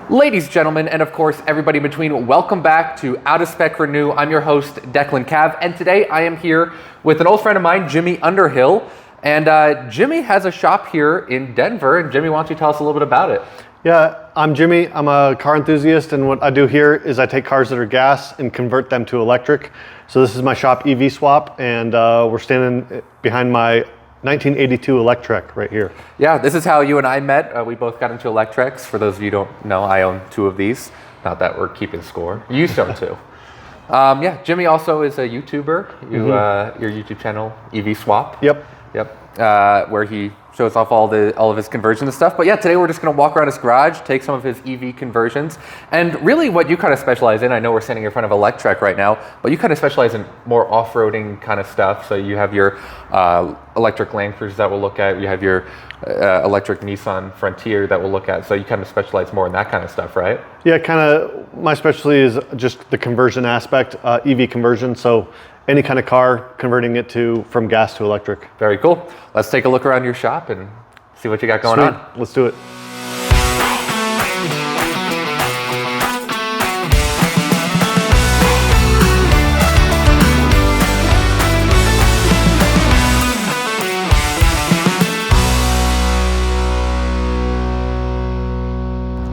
Ladies, gentlemen, and of course everybody in between, welcome back to Out of Spec Renew. I'm your host, Declan Cav, and today I am here with an old friend of mine, Jimmy Underhill. And Jimmy has a shop here in Denver, and Jimmy, why don't you tell us a little bit about it? Yeah, I'm Jimmy. I'm a car enthusiast, and what I do here is I take cars that are gas and convert them to electric. So this is my shop, EVSwap, and we're standing behind my 1982 Electrek right here. Yeah, this is how you and I met. We both got into Electreks. For those of you who don't know, I own two of these. Not that we're keeping score. You used to own two. Yeah, Jimmy also is a YouTuber. Your YouTube channel, EVSwap. Yep. Where he shows off all of his conversions and stuff. But yeah, today we're just going to walk around his garage, take some of his EV conversions, and really what you kind of specialize in. I know we're standing in front of Electrek right now, but you kind of specialize in more off-roading kind of stuff. So you have your electric Land Cruisers that we'll look at. You have your electric Nissan Frontier that we'll look at. So you kind of specialize more in that kind of stuff, right? Yeah, kind of. My specialty is just the conversion aspect, EV conversion. So any kind of car, converting it from gas to electric. Very cool. Let's take a look around your shop and see what you got going on. Let's do it.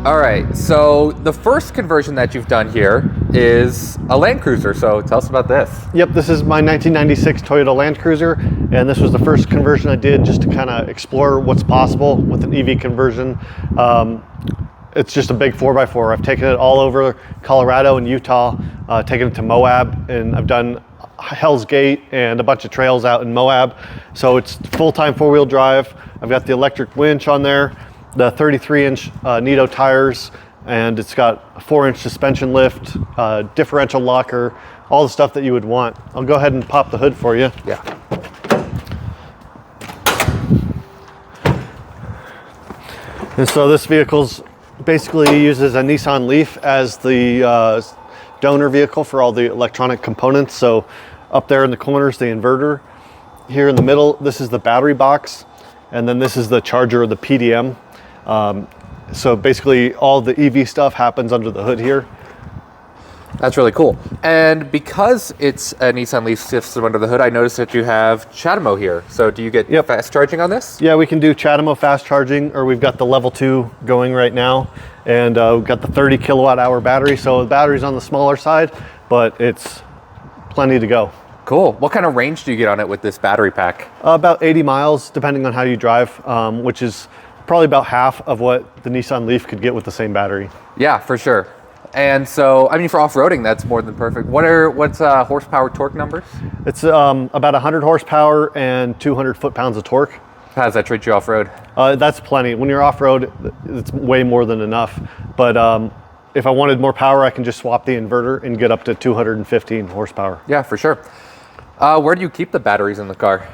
All right, so the first conversion that you've done here is a Land Cruiser, so tell us about this. Yep, this is my 1996 Toyota Land Cruiser, and this was the first conversion I did just to kind of explore what's possible with an EV conversion. It's just a big 4x4. I've taken it all over Colorado and Utah, taken it to Moab, and I've done Hell's Gate and a bunch of trails out in Moab. So it's full-time four-wheel drive. I've got the electric winch on there, the 33-inch Nitto tires, and it's got a 4-inch suspension lift, differential locker, all the stuff that you would want. I'll go ahead and pop the hood for you. Yeah. And so this vehicle's basically uses a Nissan Leaf as the donor vehicle for all the electronic components. So up there in the corners, the inverter. Here in the middle, this is the battery box, and then this is the charger or the PDM. So basically all the EV stuff happens under the hood here. That's really cool. And because it's a Nissan Leaf system under the hood, I noticed that you have CHAdeMO here. So do you get fast charging on this? Yeah, we can do CHAdeMO fast charging, or we've got the level 2 going right now. And we've got the 30 kilowatt hour battery. So the battery's on the smaller side, but it's plenty to go. Cool. What kind of range do you get on it with this battery pack? About 80 miles, depending on how you drive, which is probably about half of what the Nissan Leaf could get with the same battery. Yeah, for sure. And so, I mean, for off-roading, that's more than perfect. What's horsepower torque numbers? It's about 100 horsepower and 200 foot-pounds of torque. How does that treat you off-road? That's plenty. When you're off-road, it's way more than enough. But if I wanted more power, I can just swap the inverter and get up to 215 horsepower. Yeah, for sure. Where do you keep the batteries in the car?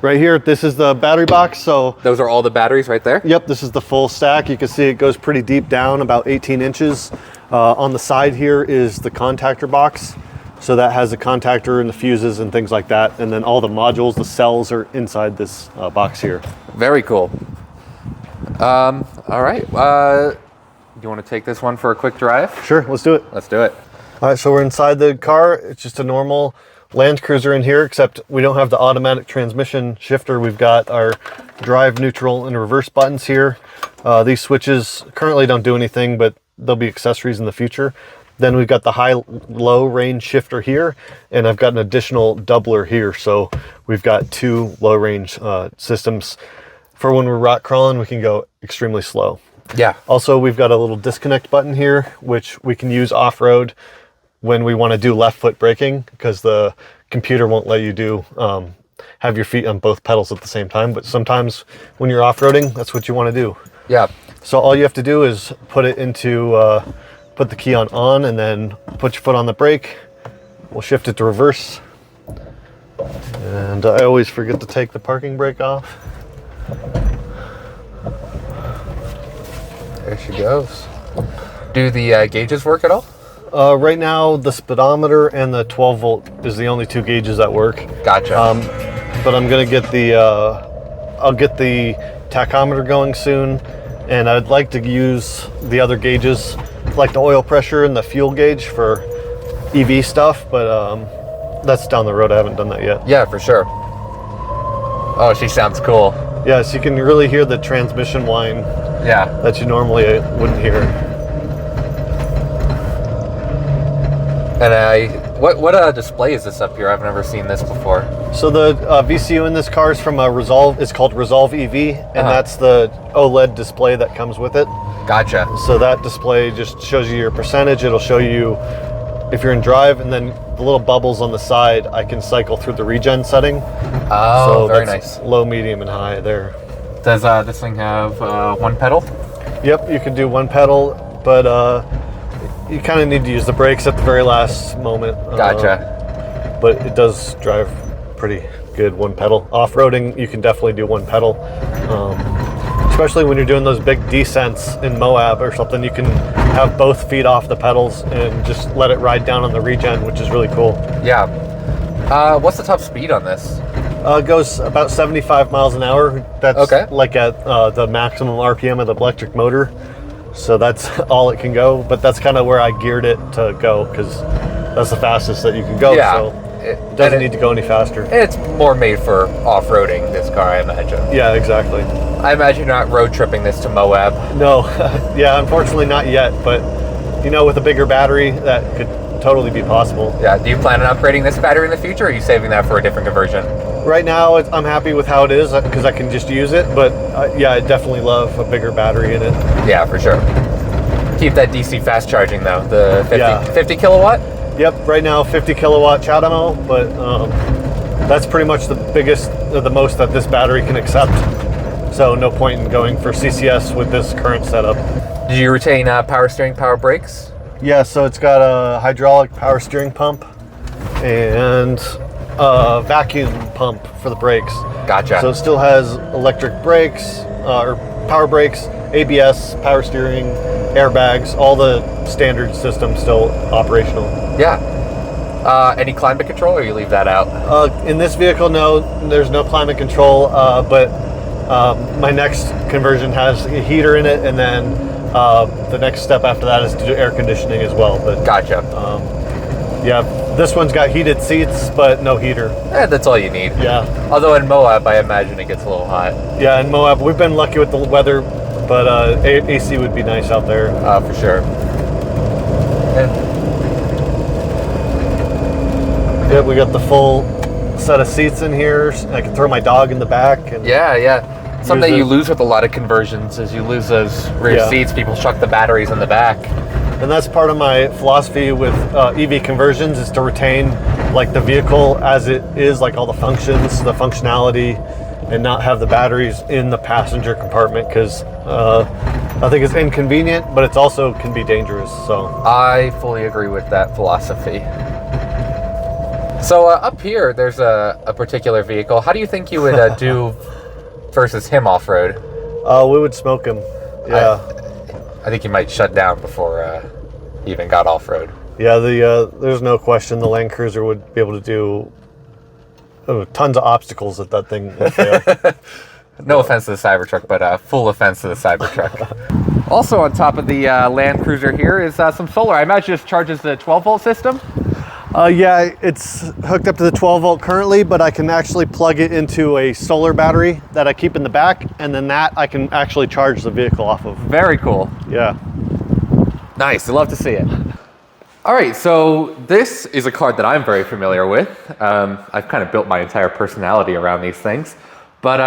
Right here, this is the battery box. So those are all the batteries right there? Yep, this is the full stack. You can see it goes pretty deep down, about 18 inches. On the side here is the contactor box. So that has the contactor and the fuses and things like that. And then all the modules, the cells are inside this box here. Very cool. All right. Do you want to take this one for a quick drive? Sure, let's do it. Let's do it. All right, so we're inside the car. It's just a normal Land Cruiser in here, except we don't have the automatic transmission shifter. We've got our drive, neutral, and reverse buttons here. These switches currently don't do anything, but they'll be accessories in the future. Then we've got the high-low range shifter here, and I've got an additional doubler here. So we've got two low-range systems. For when we're rock crawling, we can go extremely slow. Yeah. Also, we've got a little disconnect button here, which we can use off-road when we want to do left foot braking, because the computer won't let you do have your feet on both pedals at the same time. But sometimes when you're off-roading, that's what you want to do. Yeah. So all you have to do is put it into, put the key on, and then put your foot on the brake. We'll shift it to reverse. And I always forget to take the parking brake off. There she goes. Do the gauges work at all? Right now, the speedometer and the 12 volt is the only two gauges that work. Gotcha. But I'm gonna get the, I'll get the tachometer going soon, and I'd like to use the other gauges, like the oil pressure and the fuel gauge for EV stuff, but that's down the road. I haven't done that yet. Yeah, for sure. Oh, she sounds cool. Yeah, so you can really hear the transmission whine. Yeah. That you normally wouldn't hear. And what display is this up here? I've never seen this before. So the VCU in this car is from Resolve. It's called Resolve EV, and that's the OLED display that comes with it. Gotcha. So that display just shows you your percentage. It'll show you if you're in drive, and then the little bubbles on the side, I can cycle through the regen setting. Oh, so very that's nice. Low, medium, and high there. Does this thing have one pedal? Yep, you can do one pedal, but you kind of need to use the brakes at the very last moment. Gotcha. But it does drive pretty good one pedal. Off-roading, you can definitely do one pedal. Especially when you're doing those big descents in Moab or something, you can have both feet off the pedals and just let it ride down on the regen, which is really cool. Yeah. What's the top speed on this? It goes about 75 miles an hour. That's okay. Like at the maximum RPM of the electric motor. So that's all it can go, but that's kind of where I geared it to go, because that's the fastest that you can go. Yeah. So it doesn't need to go any faster. It's more made for off-roading, this car, I imagine. Yeah, exactly. I imagine you're not road tripping this to Moab. No, yeah, unfortunately not yet, but you know, with a bigger battery, that could totally be possible. Yeah, do you plan on upgrading this battery in the future, or are you saving that for a different conversion? Right now, I'm happy with how it is because I can just use it, but yeah, I definitely love a bigger battery in it. Yeah, for sure. Keep that DC fast charging though, the 50 kilowatt? Yep, right now 50 kilowatt CHAdeMO, but that's pretty much the biggest, the most that this battery can accept. So no point in going for CCS with this current setup. Did you retain power steering, power brakes? Yeah, so it's got a hydraulic power steering pump and a vacuum pump for the brakes. Gotcha. So it still has electric brakes, or power brakes, ABS, power steering, airbags, all the standard systems still operational. Yeah. Any climate control, or you leave that out? In this vehicle, no, there's no climate control, but my next conversion has a heater in it, and then the next step after that is to do air conditioning as well. But Gotcha. yeah, this one's got heated seats, but no heater. That's all you need. Yeah. Although in Moab, I imagine it gets a little hot. Yeah, in Moab, we've been lucky with the weather, but AC would be nice out there. For sure. Yeah, we got the full set of seats in here. I can throw my dog in the back. And Yeah. Something you lose with a lot of conversions is you lose those rear seats. People chuck the batteries in the back. And that's part of my philosophy with EV conversions, is to retain like the vehicle as it is, like all the functions, the functionality, and not have the batteries in the passenger compartment, because I think it's inconvenient, but it's also can be dangerous. So I fully agree with that philosophy. So up here, there's a particular vehicle. How do you think you would do versus him off-road? we would smoke him. Yeah. I think he might shut down before he even got off-road. Yeah, there's no question the Land Cruiser would be able to do tons of obstacles that thing would fail. No offense to the Cybertruck, but full offense to the Cybertruck. Also on top of the Land Cruiser here is some solar. I imagine this charges the 12-volt system? Yeah, it's hooked up to the 12 volt currently, but I can actually plug it into a solar battery that I keep in the back, and then that I can actually charge the vehicle off of. Very cool. Yeah. Nice, I'd love to see it. All right, so this is a card that I'm very familiar with. I've kind of built my entire personality around these things. But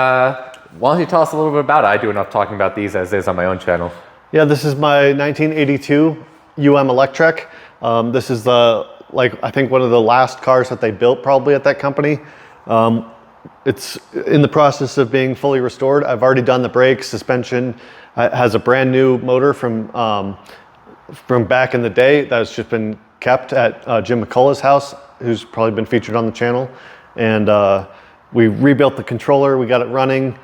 why don't you tell us a little bit about it? I do enough talking about these as is on my own channel. Yeah, this is my 1982 Electrek. This is I think one of the last cars that they built probably at that company. It's in the process of being fully restored. I've already done the brakes, suspension. It has a brand new motor from back in the day that's just been kept at Jim McCullough's house, who's probably been featured on the channel. And we rebuilt the controller, we got it running.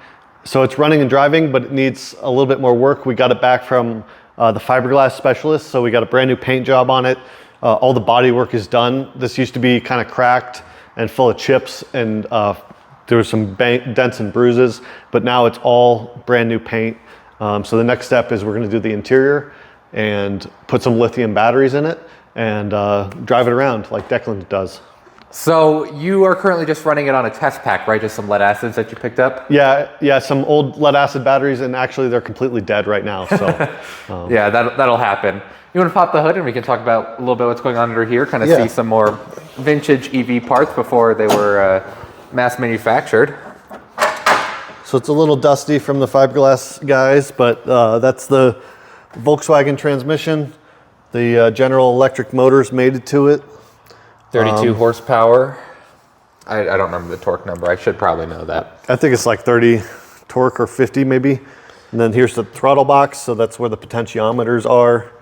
So it's running and driving, but it needs a little bit more work. We got it back from the fiberglass specialist, so we got a brand new paint job on it. All the body work is done. This used to be kind of cracked and full of chips, and there was some dents and bruises, but now it's all brand new paint. So the next step is we're going to do the interior and put some lithium batteries in it and drive it around like Declan does. So you are currently just running it on a test pack, right? Just some lead acids that you picked up? Yeah, some old lead acid batteries, and actually they're completely dead right now. So yeah, that'll happen. You want to pop the hood and we can talk about a little bit what's going on under here, kind of see some more vintage EV parts before they were mass manufactured. So it's a little dusty from the fiberglass guys, but that's the Volkswagen transmission. The General Electric motors made it to it. 32 horsepower. I don't remember the torque number. I should probably know that. I think it's like 30 torque or 50 maybe. And then here's the throttle box, so that's where the potentiometers are.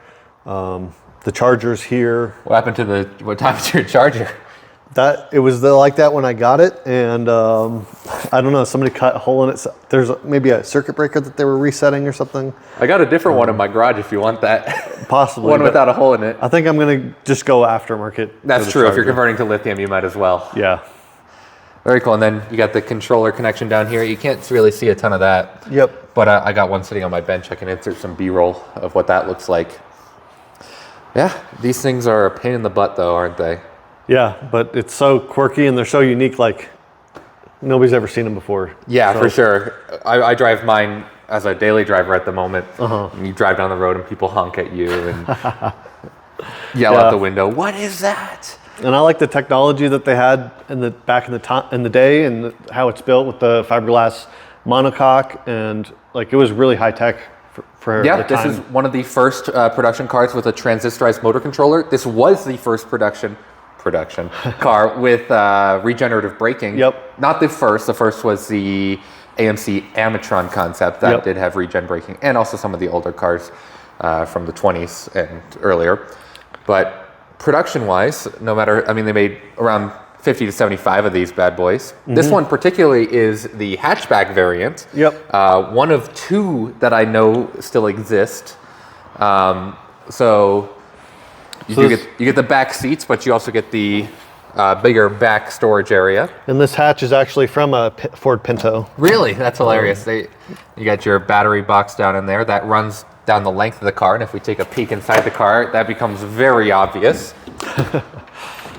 The charger's here. What happened to what happened to your charger? It was like that when I got it, and I don't know, somebody cut a hole in it. So there's maybe a circuit breaker that they were resetting or something. I got a different one in my garage if you want that. Possibly. One without a hole in it. I think I'm gonna just go aftermarket. That's true. If you're converting to lithium, you might as well. Yeah. Very cool. And then you got the controller connection down here. You can't really see a ton of that. Yep. But I got one sitting on my bench. I can insert some B-roll of what that looks like. Yeah, these things are a pain in the butt though, aren't they? Yeah, but it's so quirky and they're so unique, like nobody's ever seen them before. Yeah, for sure. I drive mine as a daily driver at the moment. And you drive down the road and people honk at you and yell out the window, "What is that?" And I like the technology that they had back in the day, and how it's built with the fiberglass monocoque, and like it was really high tech for the time. This is one of the first production cars with a transistorized motor controller. This was the first production car with regenerative braking. Yep. Not the first. The first was the AMC Amatron concept that did have regen braking, and also some of the older cars from the 20s and earlier. But production-wise, they made around 50 to 75 of these bad boys. Mm-hmm. This one particularly is the hatchback variant. Yep. One of two that I know still exist. So you get the back seats, but you also get the bigger back storage area. And this hatch is actually from a Ford Pinto. Really? That's hilarious. You got your battery box down in there that runs down the length of the car, and if we take a peek inside the car, that becomes very obvious.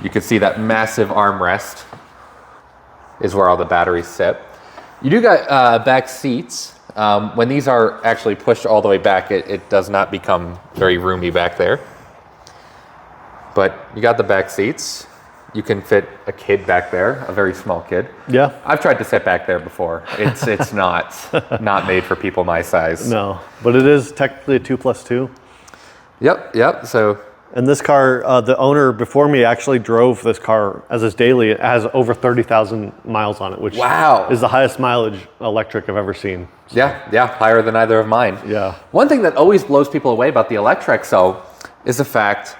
You can see that massive armrest is where all the batteries sit. You do got back seats. When these are actually pushed all the way back, it does not become very roomy back there. But you got the back seats. You can fit a kid back there, a very small kid. Yeah. I've tried to sit back there before. It's not made for people my size. No, but it is technically a 2+2. Yep. So. And this car, the owner before me actually drove this car as his daily. It has over 30,000 miles on it, which is the highest mileage electric I've ever seen. So. Yeah, higher than either of mine. Yeah. One thing that always blows people away about the Electrek, though, is the fact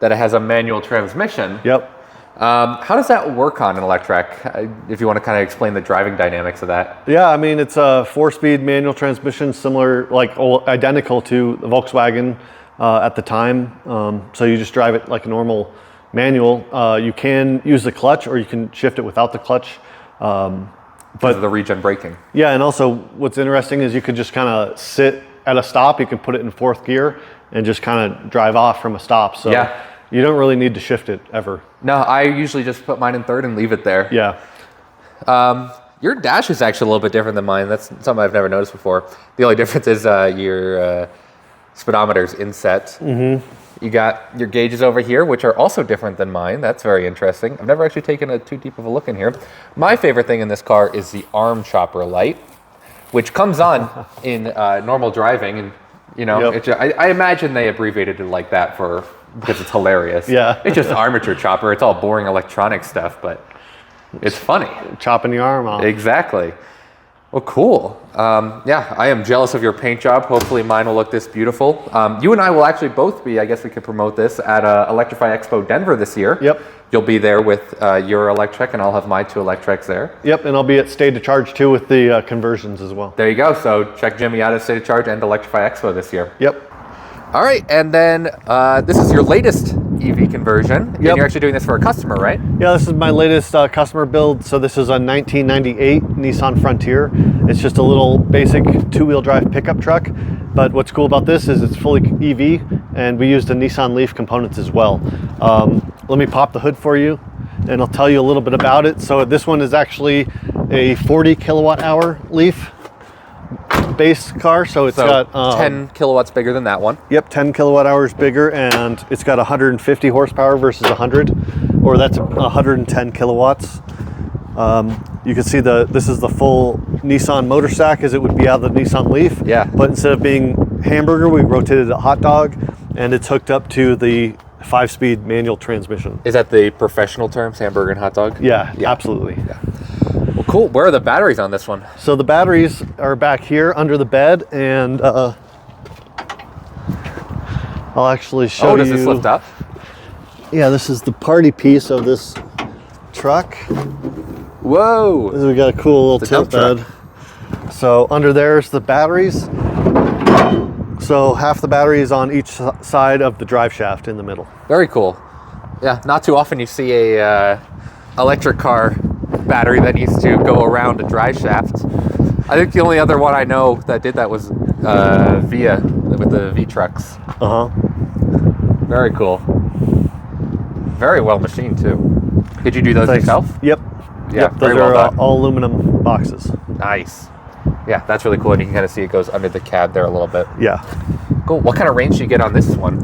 that it has a manual transmission. Yep. How does that work on an Electrek? If you want to kind of explain the driving dynamics of that. Yeah, I mean, it's a 4-speed manual transmission, identical to the Volkswagen at the time. So you just drive it like a normal manual. You can use the clutch, or you can shift it without the clutch. But of the regen braking. Yeah, and also what's interesting is you could just kind of sit at a stop. You can put it in 4th gear and just kind of drive off from a stop. So you don't really need to shift it ever. No, I usually just put mine in 3rd and leave it there. Yeah. Your dash is actually a little bit different than mine. That's something I've never noticed before. The only difference is your speedometer's inset. Mm-hmm. You got your gauges over here, which are also different than mine. That's very interesting. I've never actually taken too deep of a look in here. My favorite thing in this car is the arm chopper light, which comes on in normal driving. And, I imagine they abbreviated it like that because it's hilarious. Yeah. It's just armature chopper. It's all boring electronic stuff, but it's funny. Chopping the arm off. Exactly. Well, cool. I am jealous of your paint job. Hopefully mine will look this beautiful. You and I will actually both be, I guess we could promote this, at Electrify Expo Denver this year. Yep. You'll be there with your Electrek, and I'll have my 2 Electreks there. Yep, and I'll be at State of Charge too with the conversions as well. There you go. So check Jimmy out at State of Charge and Electrify Expo this year. Yep. All right, and then this is your latest EV conversion. And you're actually doing this for a customer, right? Yeah, this is my latest customer build. So this is a 1998 Nissan Frontier. It's just a little basic two-wheel drive pickup truck. But what's cool about this is it's fully EV, and we used the Nissan Leaf components as well. Let me pop the hood for you, and I'll tell you a little bit about it. So this one is actually a 40 kilowatt hour Leaf base car. So it's got 10 kilowatts bigger than that one. Yep, 10 kilowatt hours bigger, and it's got 150 horsepower versus 100, or that's 110 kilowatts. You can see this is the full Nissan motor stack as it would be out of the Nissan Leaf. Yeah. But instead of being hamburger, we rotated it hot dog, and it's hooked up to the 5-speed manual transmission. Is that the professional terms, hamburger and hot dog? Yeah, absolutely. Yeah. Well, cool. Where are the batteries on this one? So the batteries are back here under the bed, and I'll actually show you. Oh, does this lift up? Yeah, this is the party piece of this truck. Whoa! We got a cool little tilt bed. So under there's the batteries. So half the battery is on each side of the drive shaft in the middle. Very cool. Yeah, not too often you see a electric car battery that needs to go around a drive shaft. I think the only other one I know that did that was Via with the V trucks. Very cool. Very well machined too. Did you do those yourself? Yep. Yeah, those are all aluminum boxes. Nice. Yeah, that's really cool, and you can kind of see it goes under the cab there a little bit. Yeah. Cool. What kind of range do you get on this one?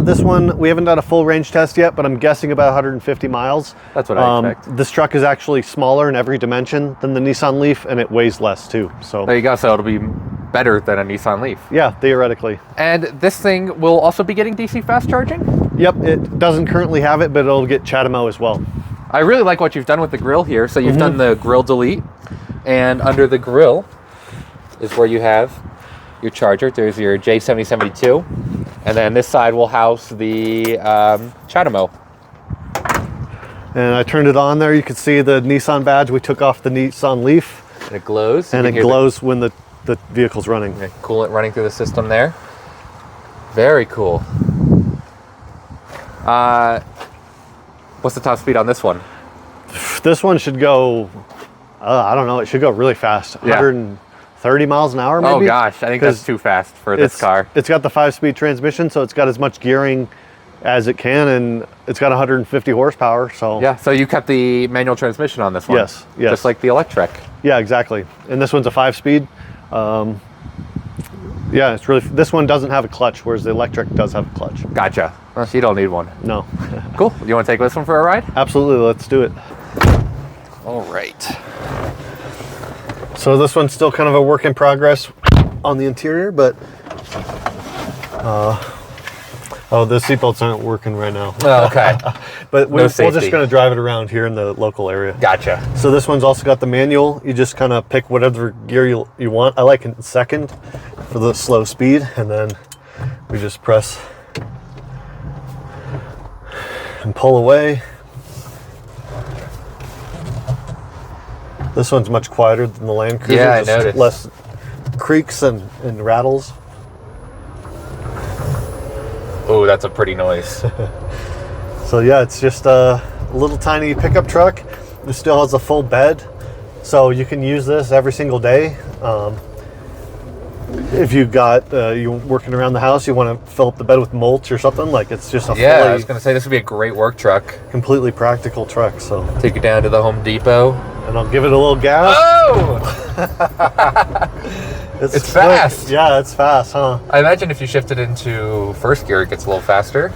This one, we haven't done a full range test yet, but I'm guessing about 150 miles. That's what I expect. This truck is actually smaller in every dimension than the Nissan Leaf, and it weighs less too. So there you go. So it'll be better than a Nissan Leaf. Yeah, theoretically. And this thing will also be getting DC fast charging? Yep, it doesn't currently have it, but it'll get CHAdeMO as well. I really like what you've done with the grill here. So you've done the grill delete, and under the grill is where you have your charger. There's your J7072, and then this side will house the CHAdeMO. And I turned it on there. You can see the Nissan badge. We took off the Nissan Leaf. And it glows. And it glows when the vehicle's running. Coolant running through the system there. Very cool. What's the top speed on this one? This one should go, I don't know, it should go really fast. 130 miles an hour maybe. Oh gosh, I think that's too fast for this car. It's got the 5-speed transmission, so it's got as much gearing as it can, and it's got 150 horsepower. So yeah, so you kept the manual transmission on this one. Yes. Just like the electric. Yeah, exactly. And this one's a 5-speed. Yeah, it's really, this one doesn't have a clutch, whereas the electric does have a clutch. Gotcha. Well, so you don't need one. No. Cool. You want to take this one for a ride? Absolutely, let's do it. All right. So this one's still kind of a work in progress on the interior, but the seatbelts aren't working right now. Oh, okay. But we're just going to drive it around here in the local area. Gotcha. So this one's also got the manual. You just kind of pick whatever gear you want. I like it in second for the slow speed, and then we just press and pull away. This one's much quieter than the Land Cruiser. Yeah, I noticed. Less creaks and rattles. Oh, that's a pretty noise. So yeah, it's just a little tiny pickup truck. It still has a full bed, so you can use this every single day. If you got you working around the house, you want to fill up the bed with mulch or something, like it's just a I was going to say this would be a great work truck. Completely practical truck. So take it down to the Home Depot, and I'll give it a little gas. Oh! It's fast. Yeah, it's fast, huh? I imagine if you shift it into first gear, it gets a little faster.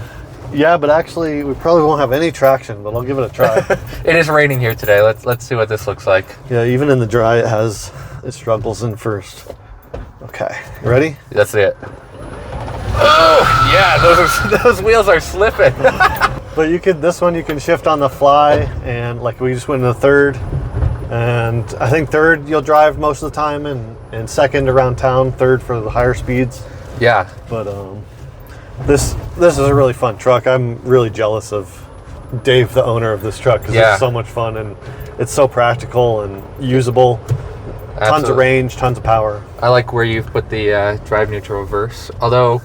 Yeah, but actually, we probably won't have any traction, but I'll give it a try. It is raining here today. Let's see what this looks like. Yeah, even in the dry, it struggles in first. Okay, you ready? That's it. Oh, yeah, those wheels are slipping. But this one you can shift on the fly, and like we just went into third, and I think third you'll drive most of the time, and second around town, third for the higher speeds. Yeah. But this is a really fun truck. I'm really jealous of Dave, the owner of this truck, because it's so much fun and it's so practical and usable. Absolutely. Tons of range, tons of power. I like where you've put the drive neutral reverse. Although,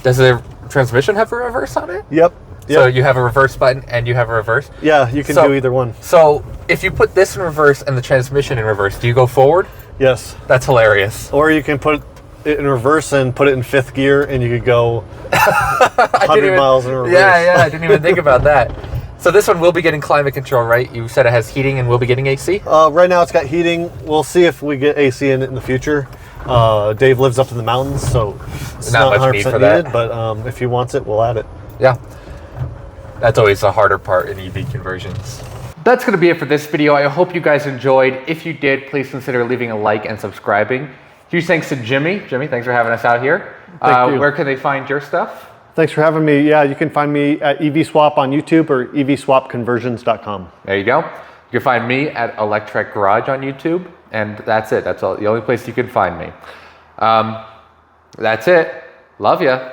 does the transmission have a reverse on it? Yep. So you have a reverse button and you have a reverse? Yeah, you can do either one. So if you put this in reverse and the transmission in reverse, do you go forward? Yes. That's hilarious. Or you can put it in reverse and put it in 5th gear, and you could go 100 miles in reverse. Yeah, I didn't even think about that. So this one will be getting climate control, right? You said it has heating and will be getting AC? Right now it's got heating. We'll see if we get AC in it in the future. Dave lives up in the mountains, so it's not 100% need for that. needed, but if he wants it, we'll add it. Yeah. That's always the harder part in EV conversions. That's going to be it for this video. I hope you guys enjoyed. If you did, please consider leaving a like and subscribing. Huge thanks to Jimmy. Jimmy, thanks for having us out here. Thank you. Where can they find your stuff? Thanks for having me. Yeah, you can find me at EVSwap on YouTube or EVSwapconversions.com. There you go. You can find me at Electrek Garage on YouTube, and that's it. That's all. The only place you can find me. That's it. Love ya.